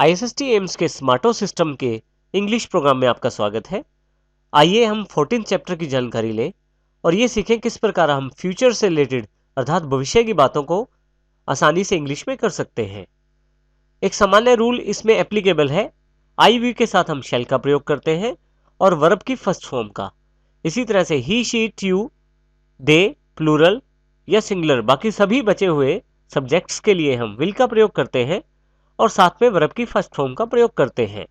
ISST AIIMS के स्मार्टो system के English programme में आपका स्वागत है। आइए हम 14 चैप्टर की जानकारी लें और ये सीखें किस प्रकार हम फ्यूचर से रिलेटेड अर्थात भविष्य की बातों को आसानी से इंग्लिश में कर सकते हैं। एक सामान्य रूल इसमें एप्लीकेबल है। आई वी के साथ हम शैल का प्रयोग करते हैं और वर्ब की फर्स्ट फॉर्म का। इसी तरह से ही, शी, ट्यू, दे, प्लूरल या सिंगुलर बाकी सभी बचे हुए सब्जेक्ट्स के लिए हम विल का प्रयोग करते हैं और साथ में वर्ब की फर्स्ट फॉर्म का प्रयोग करते हैं।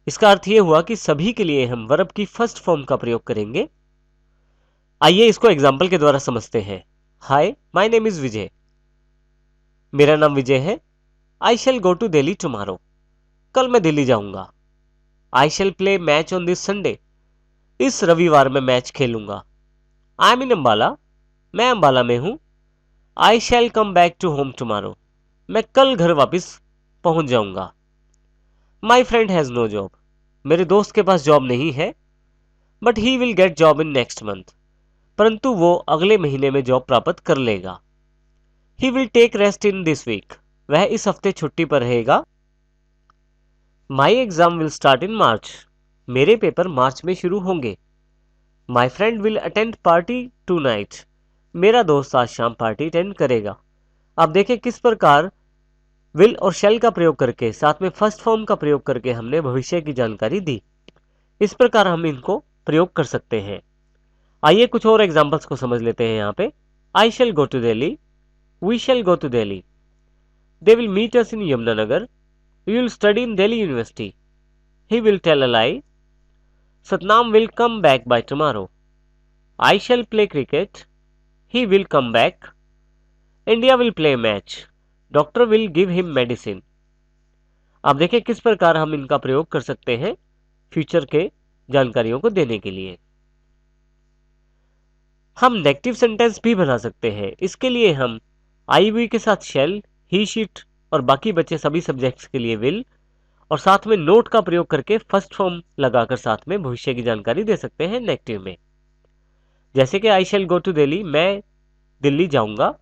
इसका अर्थ यह हुआ कि सभी के लिए हम वर्ब की फर्स्ट फॉर्म का प्रयोग करेंगे। आइए इसको एग्जाम्पल के द्वारा समझते हैं। Hi, my name is Vijay. मेरा नाम विजय है। I shall go to Delhi tomorrow. कल मैं दिल्ली जाऊंगा। I shall play match on this Sunday. इस रविवार में मैच खेलूंगा। I am in Ambala. मैं अंबाला में हूं। I shall come back to home tomorrow. मैं कल घर वापस पहुंच जाऊंगा। My friend has no job. मेरे दोस्त के पास जॉब नहीं है। But he will get job in next month. परंतु वो अगले महीने में जॉब प्राप्त कर लेगा। He will take rest in this week. वह इस हफ्ते छुट्टी पर रहेगा। My exam will start in March. मेरे पेपर मार्च में शुरू होंगे। My friend will attend party tonight. मेरा दोस्त आज शाम पार्टी अटेंड करेगा। अब देखें किस प्रकार विल और शैल का प्रयोग करके साथ में फर्स्ट फॉर्म का प्रयोग करके हमने भविष्य की जानकारी दी। इस प्रकार हम इनको प्रयोग कर सकते हैं। आइए कुछ और एग्जांपल्स को समझ लेते हैं। यहाँ पे I shall go to Delhi. We shall go to Delhi. They will meet us in Yamunanagar. We will study in Delhi university. He will tell a lie. Satnam will come back by tomorrow. I shall play cricket. He will come back. India will play match. Doctor will give him medicine. अब देखिए किस प्रकार हम इनका प्रयोग कर सकते हैं फ्यूचर के जानकारियों को देने के लिए। हम नेगेटिव सेंटेंस भी बना सकते हैं। इसके लिए हम आई वी के साथ शैल, ही, शीट और बाकी बचे सभी सब्जेक्ट्स के लिए विल और साथ में नोट का प्रयोग करके फर्स्ट फॉर्म लगाकर साथ में भविष्य की जानकारी दे सकते हैं नेगेटिव में। जैसे कि आई शैल गो टू दिल्ली, मैं दिल्ली जाऊंगा।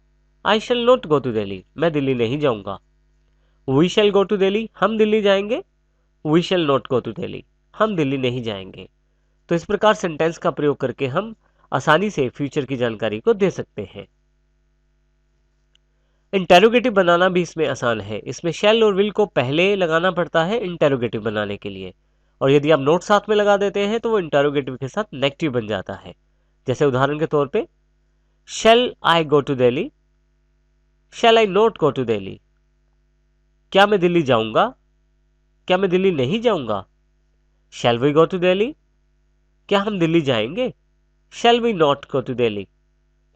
I shall not go to Delhi, मैं दिल्ली नहीं जाऊंगा। We shall go to Delhi, हम दिल्ली जाएंगे। We shall not go to Delhi, हम दिल्ली नहीं जाएंगे। तो इस प्रकार सेंटेंस का प्रयोग करके हम आसानी से फ्यूचर की जानकारी को दे सकते हैं। इंटेरोगेटिव बनाना भी इसमें आसान है। इसमें शैल और विल को पहले लगाना पड़ता है इंटेरोगेटिव बनाने के लिए, और यदि आप नोट साथ में लगा देते हैं तो वो इंटेरोगेटिव के साथ नेगेटिव बन जाता है। जैसे उदाहरण के तौर पे shall I go to Delhi. Shall I not go to Delhi. क्या मैं दिल्ली जाऊंगा? क्या मैं दिल्ली नहीं जाऊंगा? Shall we go to Delhi. क्या हम दिल्ली जाएंगे? Shall we not go to Delhi.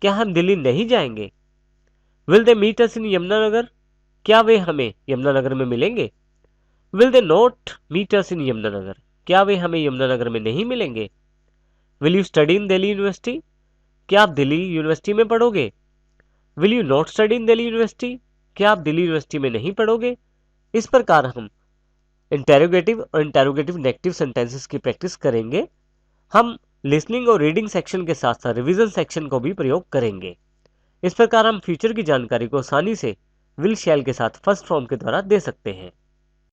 क्या हम दिल्ली नहीं जाएंगे? Will they meet us in Yamunanagar. क्या वे हमें यमुनानगर में मिलेंगे? Will they not meet us in Yamunanagar. क्या वे हमें यमुनानगर में नहीं मिलेंगे? Will you study in Delhi university. क्या आप दिल्ली यूनिवर्सिटी में पढ़ोगे? Will you not study in Delhi university. क्या आप दिल्ली यूनिवर्सिटी में नहीं पढ़ोगे? इस प्रकार हम इंटेरोगेटिव और इंटेरोगेटिव नेगेटिव सेंटेंसेस की प्रैक्टिस करेंगे। हम लिसनिंग और रीडिंग सेक्शन के साथ साथ रिवीजन सेक्शन को भी प्रयोग करेंगे। इस प्रकार हम फ्यूचर की जानकारी को आसानी से विल शैल के साथ फर्स्ट फॉर्म के द्वारा दे सकते हैं।